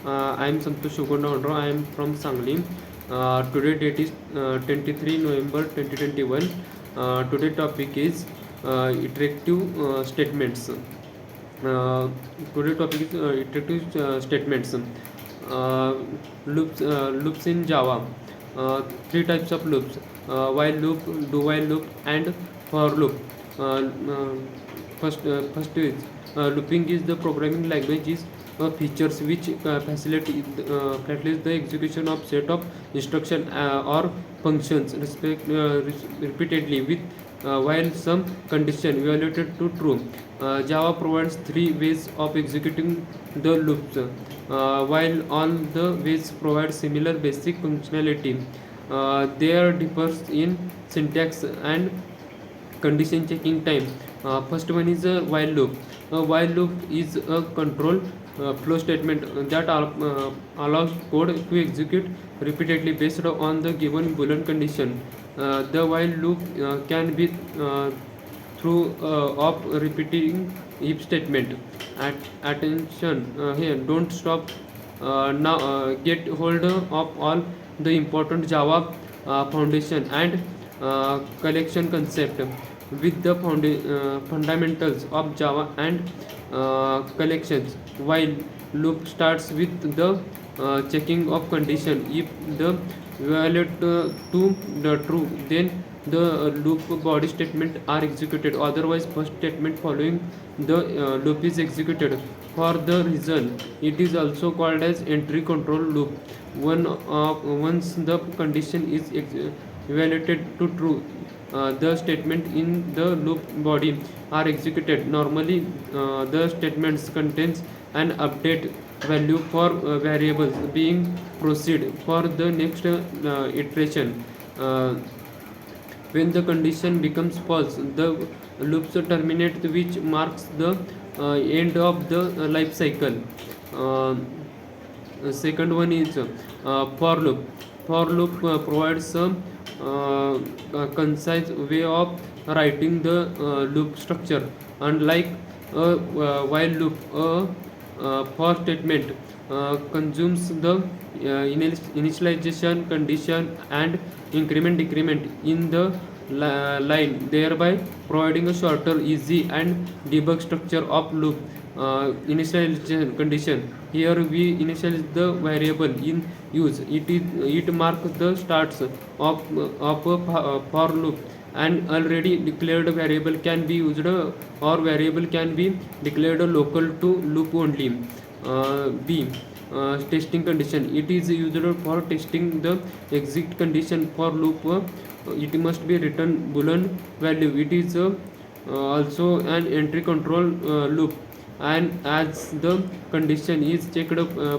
I am Santosh Sugandondro. I am from Sangli. Today date is 23 November 2021. Today topic is iterative statements. Today topic is iterative statements. Loops in Java. Three types of loops: while loop, do while loop, and for loop. First is looping is the programming language is features which facilitates the execution of set of instruction or functions repeatedly with while some condition evaluated to true. Java provides three ways of executing the loops, while all the ways provide similar basic functionality. There differs in syntax and condition checking time. First one is a while loop. A while loop is a control flow statement that allows code to execute repeatedly based on the given boolean condition. The while loop can be through of repeating if statement. Attention here, don't stop now. Get hold of all the important Java foundation and collection concept with the fundamentals of Java and collections. While loop starts with the checking of condition. If the value to the true, then the loop body statement are executed. Otherwise, first statement following the loop is executed. For the reason, it is also called as entry control loop. Once the condition is evaluated to true, the statement in the loop body are executed. Normally, the statements contains an update value for variables being proceed for the next iteration. When the condition becomes false, the loops terminate, which marks the end of the life cycle. Uh, Second one is for loop. For loop provides a concise way of writing the loop structure. Unlike a while loop, a for statement consumes the initialization condition and increment decrement in the line, thereby providing a shorter, easy, and debug structure of loop. Initialization condition. Here we initialize the variable in use. It marks the starts of a for loop. An already declared variable can be used, or variable can be declared local to loop only. B. Testing condition. It is used for testing the exit condition for loop. It must be written boolean value. It is also an entry control loop, and as the condition is checked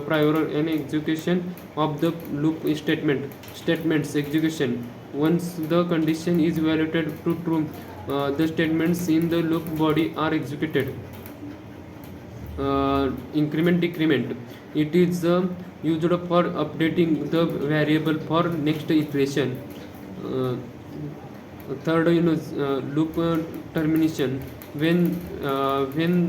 prior an execution of the loop statements execution. Once the condition is evaluated to true, the statements in the loop body are executed. Increment decrement. It is used for updating the variable for next iteration. uh, Third, loop termination. When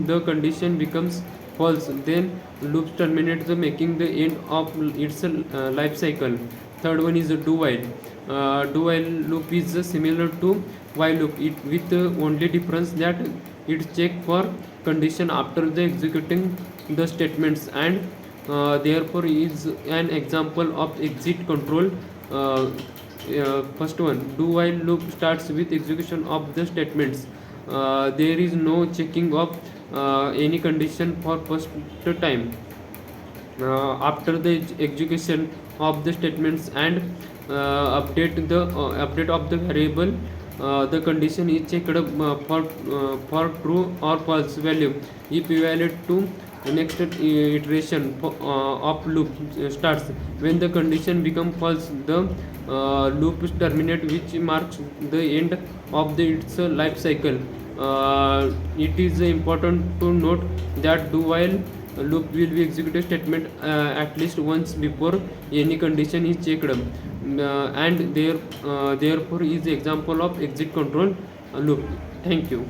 the condition becomes false, then loops terminate the making the end of its life cycle. Third one is do while. Do while loop is similar to while loop, it with only difference that it check for condition after the executing the statements, and therefore is an example of exit control. First one, do while loop starts with execution of the statements. There is no checking of any condition for first time. After the execution of the statements and update of the variable, the condition is checked for true or false value. If evaluate to the next iteration of loop starts. When the condition become false, the loop is terminate, which marks the end of its life cycle. It is important to note that do while loop will be executed statement at least once before any condition is checked, and therefore is example of exit control loop. Thank you.